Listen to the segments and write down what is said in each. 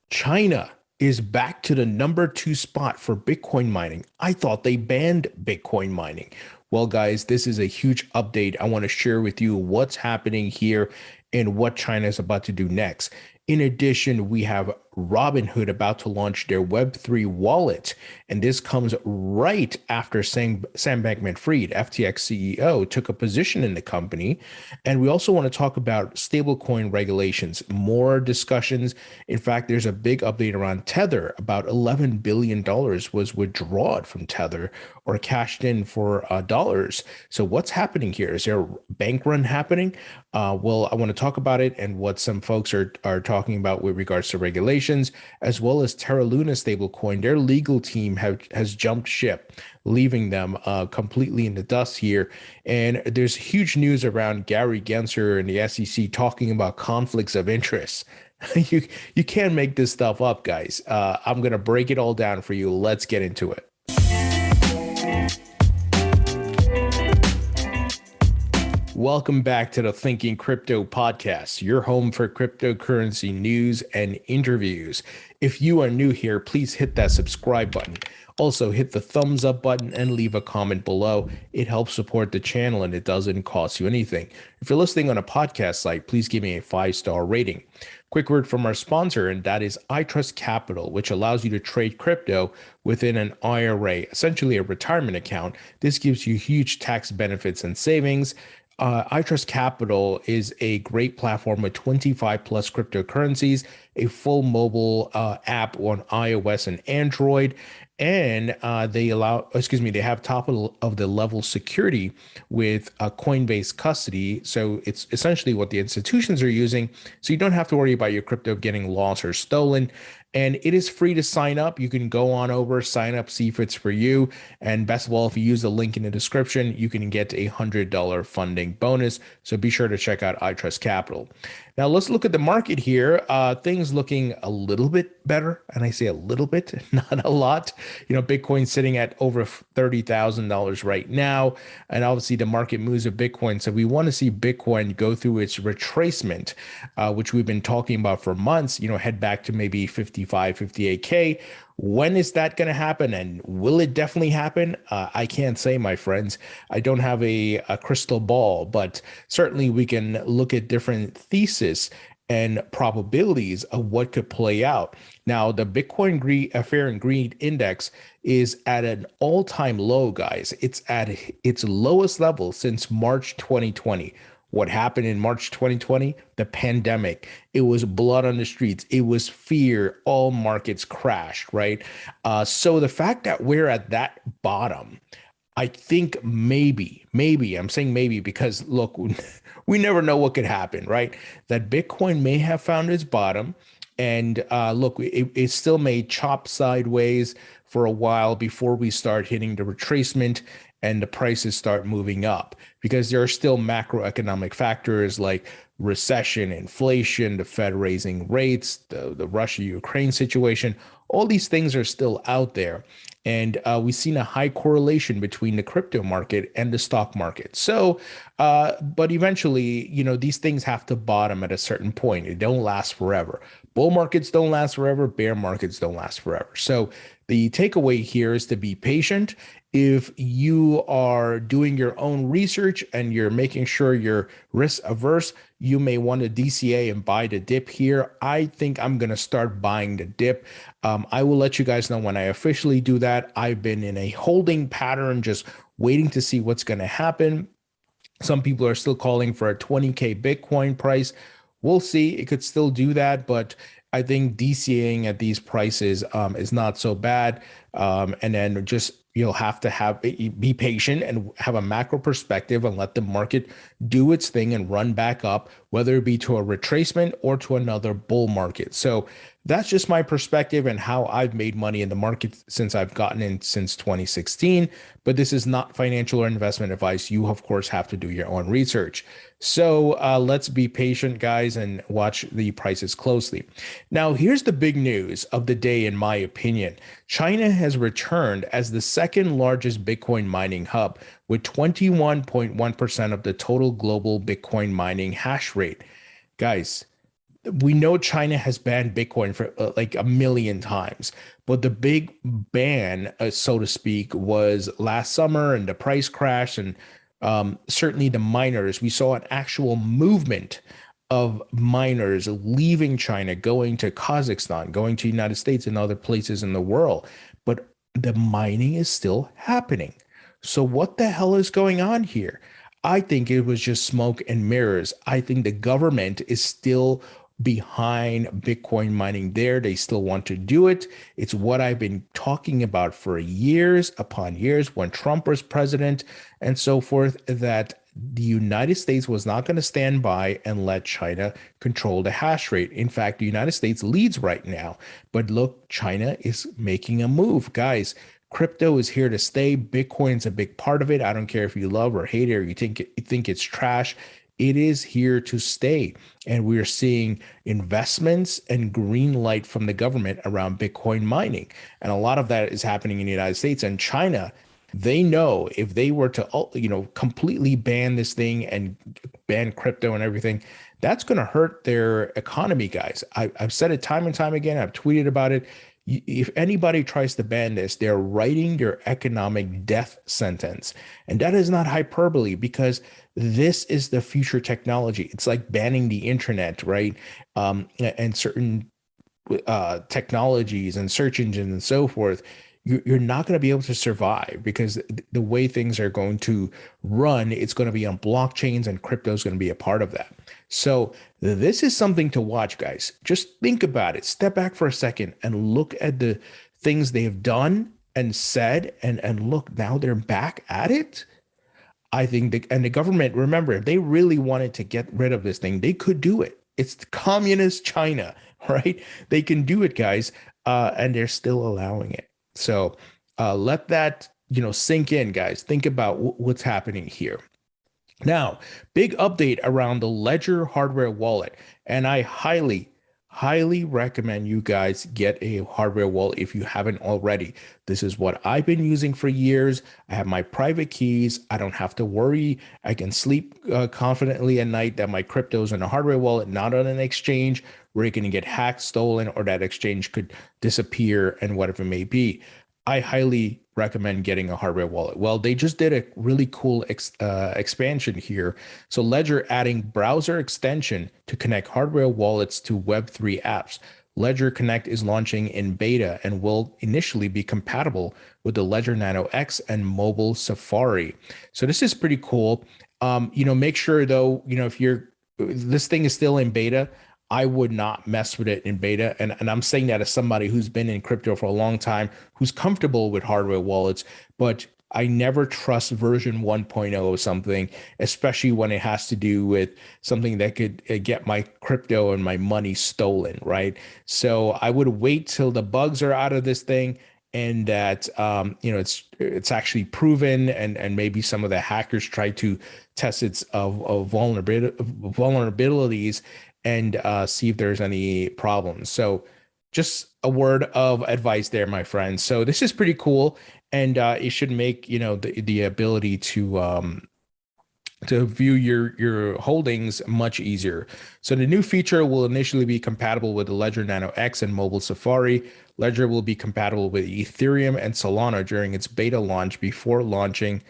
China is back to the number 2 spot for Bitcoin mining. I thought they banned Bitcoin mining. Well, guys, this is a huge update. I want to share with you what's happening here and what China is about to do next. In addition, we have Robinhood about to launch their Web3 wallet. And this comes right after Sam Bankman-Fried, FTX CEO, took a position in the company. And we also want to talk about stablecoin regulations, more discussions. In fact, there's a big update around Tether. About $11 billion was withdrawn from Tether or cashed in for dollars. So what's happening here? Is there a bank run happening? Well, I want to talk about it and what some folks are talking about with regards to regulations, as well as Terra Luna stablecoin. Their legal team has jumped ship, leaving them completely in the dust here. And there's huge news around Gary Gensler and the SEC talking about conflicts of interest. You can't make this stuff up, guys. I'm gonna break it all down for you. Let's get into it. Welcome back to the Thinking Crypto podcast, your home for cryptocurrency news and interviews. If you are new here, please hit that subscribe button. Also, hit the thumbs up button and leave a comment below. It helps support the channel and it doesn't cost you anything. If you're listening on a podcast site, please give me a 5-star rating. Quick word from our sponsor, and that is iTrust Capital, which allows you to trade crypto within an IRA, essentially a retirement account. This gives you huge tax benefits and savings. iTrust Capital is a great platform with 25 plus cryptocurrencies, a full mobile app on iOS and Android, and they have top of the level security with Coinbase custody. So it's essentially what the institutions are using. So you don't have to worry about your crypto getting lost or stolen. And it is free to sign up. You can go on over, sign up, see if it's for you. And best of all, if you use the link in the description, you can get a $100 funding bonus. So be sure to check out iTrust Capital. Now let's look at the market here. Things looking a little bit better. And I say a little bit, not a lot. Bitcoin sitting at over $30,000 right now. And obviously the market moves with Bitcoin. So we want to see Bitcoin go through its retracement, which we've been talking about for months, head back to maybe 55, 58K. When is that going to happen? And will it definitely happen? I can't say, my friends. I don't have a crystal ball, but certainly we can look at different theses and probabilities of what could play out. Now, the Bitcoin Fear and Greed Index is at an all-time low, guys. It's at its lowest level since March 2020. What happened in March 2020? The pandemic. It was blood on the streets. It was fear. All markets crashed, right? So the fact that we're at that bottom, I think maybe, I'm saying maybe because look, we never know what could happen, right? That Bitcoin may have found its bottom. And look, it still may chop sideways for a while before we start hitting the retracement and the prices start moving up, because there are still macroeconomic factors like recession, inflation, the Fed raising rates, the Russia-Ukraine situation. All these things are still out there. And we've seen a high correlation between the crypto market and the stock market. So, but eventually, these things have to bottom at a certain point. It don't last forever. Bull markets don't last forever. Bear markets don't last forever. So the takeaway here is to be patient. If you are doing your own research and you're making sure you're risk averse, you may want to DCA and buy the dip here. I think I'm going to start buying the dip. I will let you guys know when I officially do that. I've been in a holding pattern, just waiting to see what's going to happen. Some people are still calling for a 20K Bitcoin price. We'll see. It could still do that, but I think DCAing at these prices is not so bad. And then just you'll have to be patient and have a macro perspective and let the market do its thing and run back up, whether it be to a retracement or to another bull market. So that's just my perspective and how I've made money in the market since I've gotten in since 2016. But this is not financial or investment advice. You, of course, have to do your own research. So let's be patient, guys, and watch the prices closely. Now, here's the big news of the day, in my opinion. China has returned as the second largest Bitcoin mining hub with 21.1% of the total global Bitcoin mining hash rate. Guys, we know China has banned Bitcoin for like a million times, but the big ban, so to speak, was last summer and the price crash. And certainly the miners, we saw an actual movement of miners leaving China, going to Kazakhstan, going to United States and other places in the world. But the mining is still happening. So what the hell is going on here? I think it was just smoke and mirrors. I think the government is still behind Bitcoin mining there. They still want to do it. It's what I've been talking about for years upon years when Trump was president and so forth, that the United States was not going to stand by and let China control the hash rate. In fact, the United States leads right now. But look, China is making a move. Guys, crypto is here to stay. Bitcoin's a big part of it. I don't care if you love or hate it or you think it's trash. It is here to stay. And we're seeing investments and green light from the government around Bitcoin mining. And a lot of that is happening in the United States. And China, they know if they were to, completely ban this thing and ban crypto and everything, that's going to hurt their economy, guys. I've said it time and time again. I've tweeted about it. If anybody tries to ban this, they're writing their economic death sentence. And that is not hyperbole, because this is the future technology. It's like banning the internet, right? And certain technologies and search engines and so forth. You're not going to be able to survive, because the way things are going to run, it's going to be on blockchains, and crypto is going to be a part of that. So this is something to watch, guys. Just think about it. Step back for a second and look at the things they have done and said, and look, now they're back at it. I think and the government, remember, if they really wanted to get rid of this thing, they could do it. It's communist China, right? They can do it, guys, and they're still allowing it. So let that sink in, guys. Think about what's happening here. Now, big update around the Ledger hardware wallet, and I highly recommend you guys get a hardware wallet if you haven't already. This is what I've been using for years. I have my private keys. I don't have to worry. I can sleep confidently at night that my crypto is in a hardware wallet, not on an exchange where it can get hacked, stolen, or that exchange could disappear and whatever it may be. I highly recommend getting a hardware wallet. Well, they just did a really cool expansion here. So Ledger adding browser extension to connect hardware wallets to Web3 apps. Ledger Connect is launching in beta and will initially be compatible with the Ledger Nano X and mobile Safari. So this is pretty cool. Make sure though, if this thing is still in beta, I would not mess with it in beta. And I'm saying that as somebody who's been in crypto for a long time, who's comfortable with hardware wallets, but I never trust version 1.0 of something, especially when it has to do with something that could get my crypto and my money stolen, right? So I would wait till the bugs are out of this thing, and that it's actually proven, and maybe some of the hackers try to test its vulnerabilities and see if there's any problems. So just a word of advice there, my friends. So this is pretty cool, and it should make the ability to view your holdings much easier. So the new feature will initially be compatible with the Ledger Nano X and mobile Safari. Ledger will be compatible with Ethereum and Solana during its beta launch before branching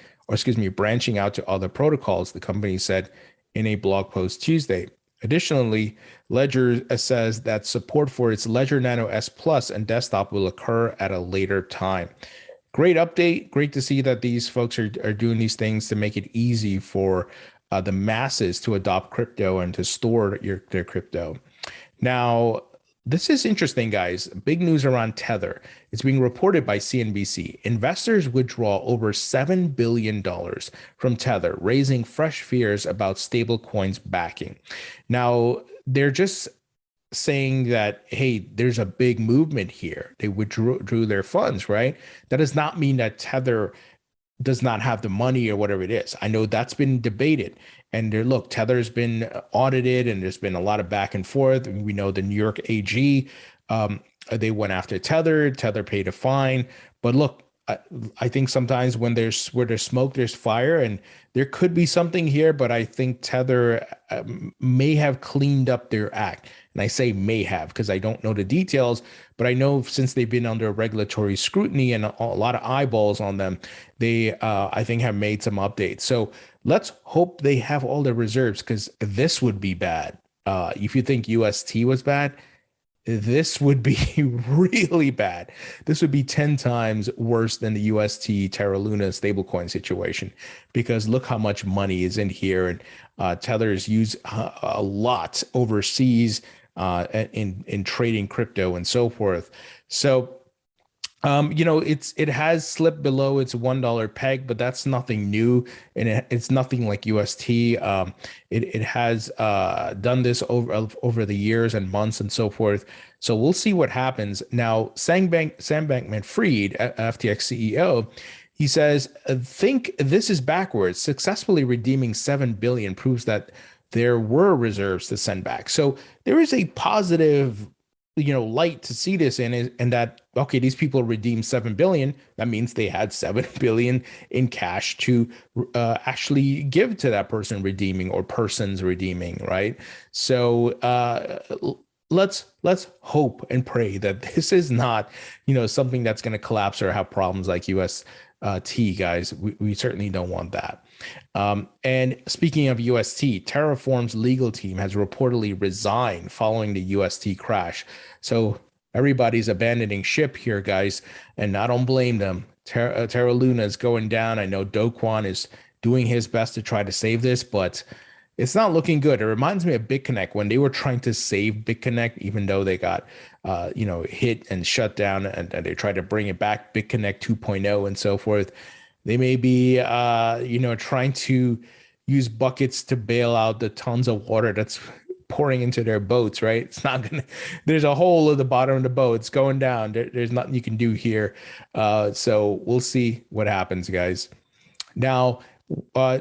out to other protocols, the company said in a blog post Tuesday. Additionally, Ledger says that support for its Ledger Nano S Plus and desktop will occur at a later time. Great update. Great to see that these folks are doing these things to make it easy for the masses to adopt crypto and to store their crypto. Now, this is interesting, guys. Big news around Tether. It's being reported by CNBC. Investors withdraw over $7 billion from Tether, raising fresh fears about stablecoins backing. Now, they're just saying that, hey, there's a big movement here. They withdrew their funds, right? That does not mean that Tether does not have the money or whatever it is. I know that's been debated. And look, Tether's been audited, and there's been a lot of back and forth. We know the New York AG, they went after Tether. Tether paid a fine. But look, I think sometimes where there's smoke, there's fire, and there could be something here. But I think Tether may have cleaned up their act. And I say may have because I don't know the details, but I know since they've been under regulatory scrutiny and a lot of eyeballs on them, they, I think, have made some updates. So let's hope they have all their reserves because this would be bad. If you think UST was bad, this would be really bad. This would be 10 times worse than the UST Terra Luna stablecoin situation because look how much money is in here. And Tether is used a lot overseas in trading crypto and so forth. So it has slipped below its $1 peg, but that's nothing new, and it's nothing like UST. It has done this over the years and months and so forth. So we'll see what happens. Now, Sam Bankman-Fried, FTX CEO, he says, "Think this is backwards. Successfully redeeming 7 billion proves that there were reserves to send back." So there is a positive light to see this in is and that okay, these people redeemed 7 billion. That means they had 7 billion in cash to actually give to that person redeeming or persons redeeming, right? So let's hope and pray that this is not something that's going to collapse or have problems like UST, guys. We certainly don't want that. And speaking of UST, Terraform's legal team has reportedly resigned following the UST crash. So everybody's abandoning ship here, guys, and I don't blame them. Terra Luna is going down. I know Do Kwon is doing his best to try to save this, but it's not looking good. It reminds me of BitConnect when they were trying to save BitConnect, even though they got, hit and shut down, and they tried to bring it back, BitConnect 2.0 and so forth. They may be, trying to use buckets to bail out the tons of water that's pouring into their boats, right? It's not gonna. There's a hole at the bottom of the boat. It's going down. There's nothing you can do here. So we'll see what happens, guys. Now,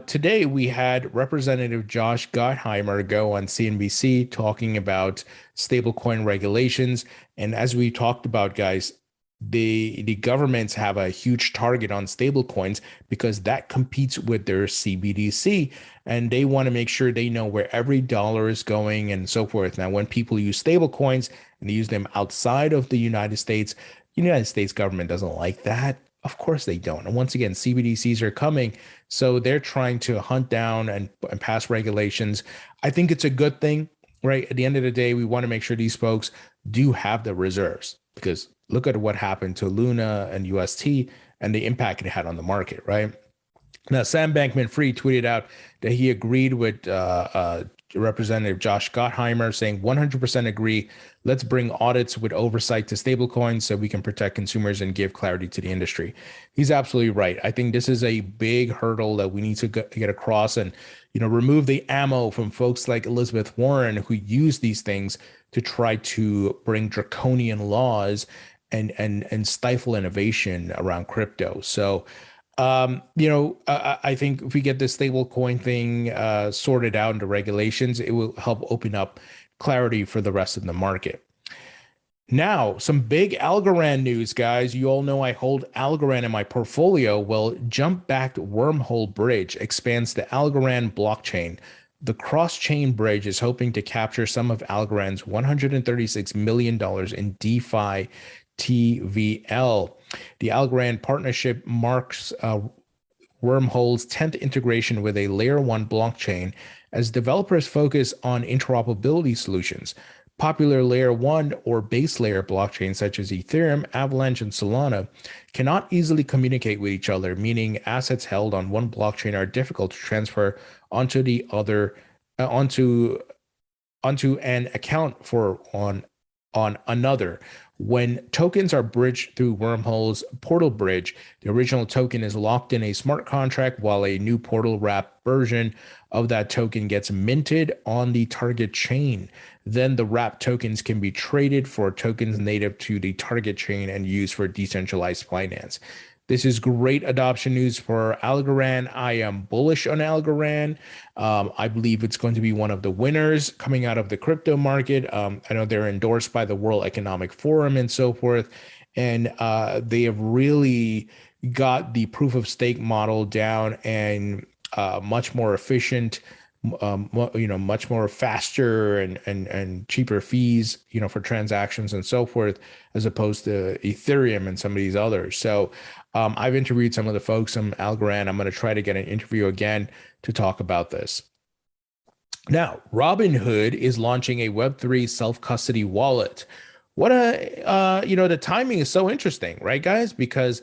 today we had Representative Josh Gottheimer go on CNBC talking about stablecoin regulations. And as we talked about, guys, the governments have a huge target on stablecoins because that competes with their CBDC, and they want to make sure they know where every dollar is going and so forth. Now, when people use stablecoins and they use them outside of the United States, the United States government doesn't like that. Of course they don't. And once again, CBDCs are coming, so they're trying to hunt down and pass regulations. I think it's a good thing, right? At the end of the day, we want to make sure these folks do have the reserves because look at what happened to Luna and UST and the impact it had on the market, right? Now, Sam Bankman-Fried tweeted out that he agreed with Representative Josh Gottheimer, saying 100% agree. Let's bring audits with oversight to stablecoins so we can protect consumers and give clarity to the industry. He's absolutely right. I think this is a big hurdle that we need to get across and remove the ammo from folks like Elizabeth Warren who use these things to try to bring draconian laws and stifle innovation around crypto. So I think if we get this stable coin thing sorted out into regulations, it will help open up clarity for the rest of the market. Now, some big Algorand news, guys. You all know I hold Algorand in my portfolio. Well, jump-backed Wormhole Bridge expands the Algorand blockchain. The cross-chain bridge is hoping to capture some of Algorand's $136 million in DeFi TVL. The Algorand partnership marks Wormhole's 10th integration with a Layer 1 blockchain as developers focus on interoperability solutions. Popular Layer 1 or base layer blockchains such as Ethereum, Avalanche, and Solana cannot easily communicate with each other, meaning assets held on one blockchain are difficult to transfer onto the other, onto an account for on another. When tokens are bridged through Wormhole's portal bridge, the original token is locked in a smart contract while a new portal wrap version of that token gets minted on the target chain. Then the wrapped tokens can be traded for tokens native to the target chain and used for decentralized finance. This is great adoption news for Algorand. I am bullish on Algorand. I believe it's going to be one of the winners coming out of the crypto market. I know they're endorsed by the World Economic Forum and so forth. And they have really got the proof of stake model down and much more efficient, much more faster and cheaper fees, for transactions and so forth, as opposed to Ethereum and some of these others. So I've interviewed some of the folks from Algorand. I'm going to try to get an interview again to talk about this. Now, Robinhood is launching a Web3 self-custody wallet. What the timing is so interesting, right, guys? Because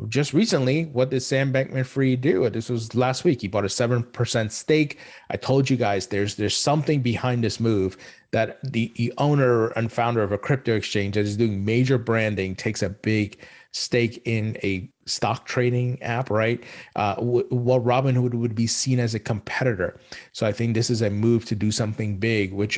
just recently, what did Sam Bankman-Fried do? This was last week. He bought a 7% stake. I told you guys there's something behind this move, that the owner and founder of a crypto exchange that is doing major branding takes a big stake in a stock trading app, right? What Robinhood would be seen as a competitor. So I think this is a move to do something big, which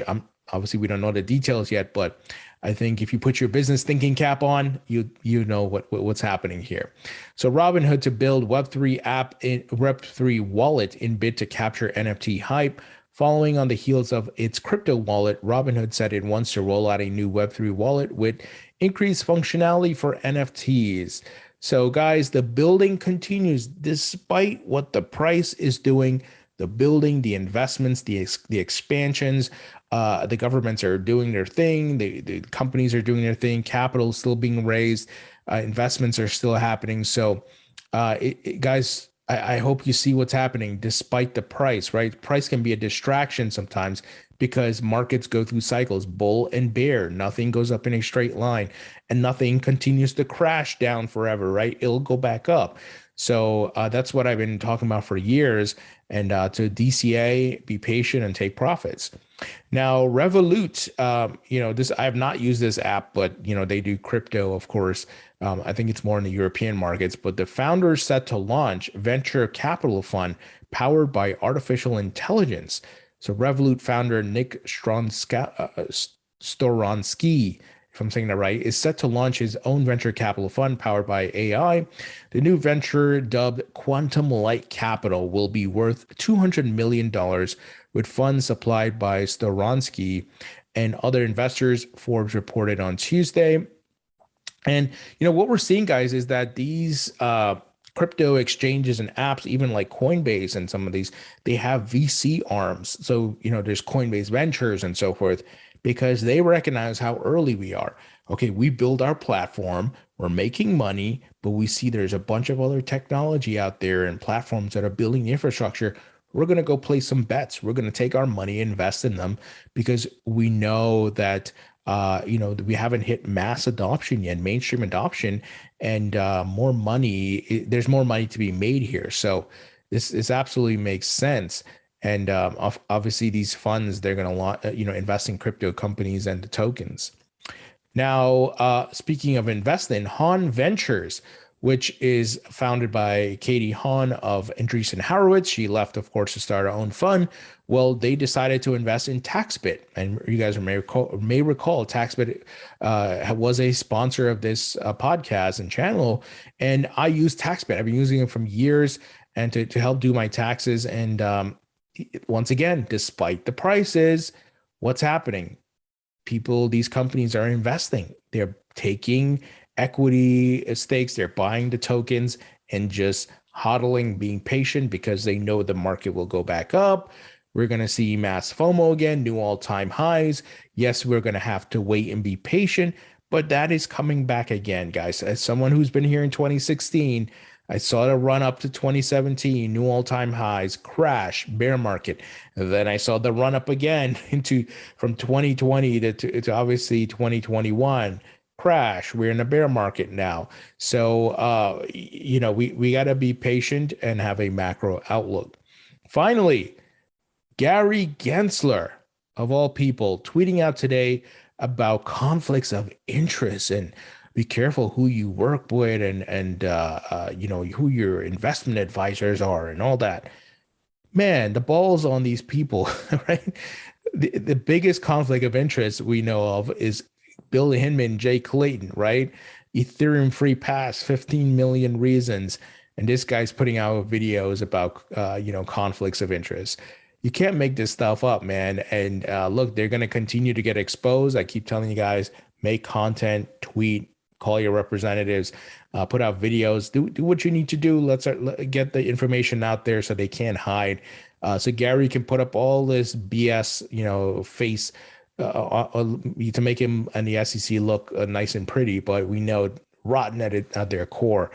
obviously we don't know the details yet, but I think if you put your business thinking cap on, you know what's happening here. So Robinhood to build Web3 wallet in bid to capture NFT hype. Following on the heels of its crypto wallet, Robinhood said it wants to roll out a new Web3 wallet with increased functionality for NFTs. So guys, the building continues despite what the price is doing. The building, the investments, the expansions, the governments are doing their thing. The companies are doing their thing. Capital is still being raised. Investments are still happening. So, guys, I hope you see what's happening despite the price, right? Price can be a distraction sometimes because markets go through cycles, bull and bear. Nothing goes up in a straight line and nothing continues to crash down forever, right? It'll go back up. So that's what I've been talking about for years. And to DCA, be patient and take profits. Now, Revolut, this I have not used this app, but they do crypto, of course. I think it's more in the European markets, but the founder is set to launch venture capital fund powered by artificial intelligence. So Revolut founder Nick Storonsky, if I'm saying that right, is set to launch his own venture capital fund powered by AI. The new venture, dubbed Quantum Light Capital, will be worth $200 million with funds supplied by Storonsky and other investors, Forbes reported on Tuesday. And what we're seeing, guys, is that these crypto exchanges and apps, even like Coinbase and some of these, they have VC arms. So, there's Coinbase Ventures and so forth, because they recognize how early we are. Okay, we build our platform, we're making money, but we see there's a bunch of other technology out there and platforms that are building the infrastructure. We're going to go place some bets. We're going to take our money, invest in them, because we know that we haven't hit mass adoption yet, mainstream adoption, and there's more money to be made here. So this absolutely makes sense. And obviously these funds, they're going to invest in crypto companies and the tokens. Now, speaking of investing, Hahn Ventures, which is founded by Katie Hahn of Andreessen Horowitz. She left, of course, to start her own fund. Well, they decided to invest in TaxBit. And you guys may recall TaxBit was a sponsor of this podcast and channel. And I use TaxBit. I've been using it from years and to help do my taxes. And once again, despite the prices, what's happening? These companies are investing. They're taking equity stakes, they're buying the tokens and just hodling, being patient because they know the market will go back up. We're going to see mass FOMO again, new all-time highs. Yes, we're going to have to wait and be patient, but that is coming back again, guys. As someone who's been here in 2016, I saw the run up to 2017, new all-time highs, crash, bear market. And then I saw the run up again from 2020 to obviously 2021. Crash. We're in a bear market now. So, we got to be patient and have a macro outlook. Finally, Gary Gensler, of all people, tweeting out today about conflicts of interest and be careful who you work with and who your investment advisors are and all that. Man, the ball's on these people, right? The biggest conflict of interest we know of is Bill Hinman, Jay Clayton, right? Ethereum free pass, 15 million reasons. And this guy's putting out videos about, conflicts of interest. You can't make this stuff up, man. And look, they're going to continue to get exposed. I keep telling you guys, make content, tweet, call your representatives, put out videos, do what you need to do. Let's get the information out there so they can't hide. So Gary can put up all this BS, face to make him and the SEC look nice and pretty, but we know rotten at their core.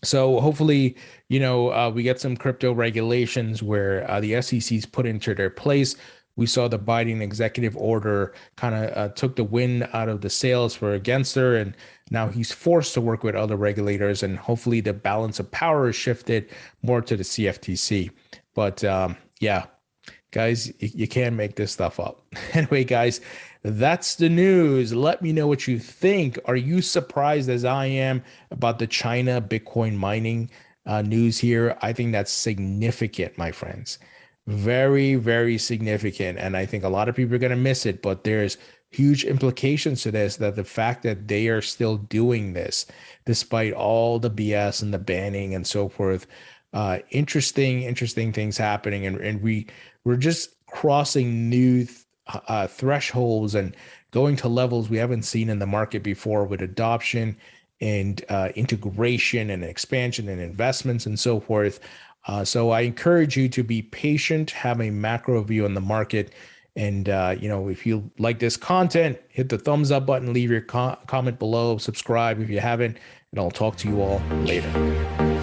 So hopefully, we get some crypto regulations where the SEC's put into their place. We saw the Biden executive order kind of took the wind out of the sails for Gensler, and now he's forced to work with other regulators, and hopefully the balance of power is shifted more to the CFTC. But yeah, guys, you can't make this stuff up. Anyway, guys, that's the news. Let me know what you think. Are you surprised as I am about the China Bitcoin mining news here? I think that's significant, my friends. Very, very significant. And I think a lot of people are going to miss it, but there's huge implications to this, that the fact that they are still doing this despite all the BS and the banning and so forth. Interesting things happening. And we're just crossing new thresholds and going to levels we haven't seen in the market before with adoption and integration and expansion and investments and so forth. So I encourage you to be patient, have a macro view on the market. And, if you like this content, hit the thumbs up button, leave your comment below, subscribe if you haven't, and I'll talk to you all later.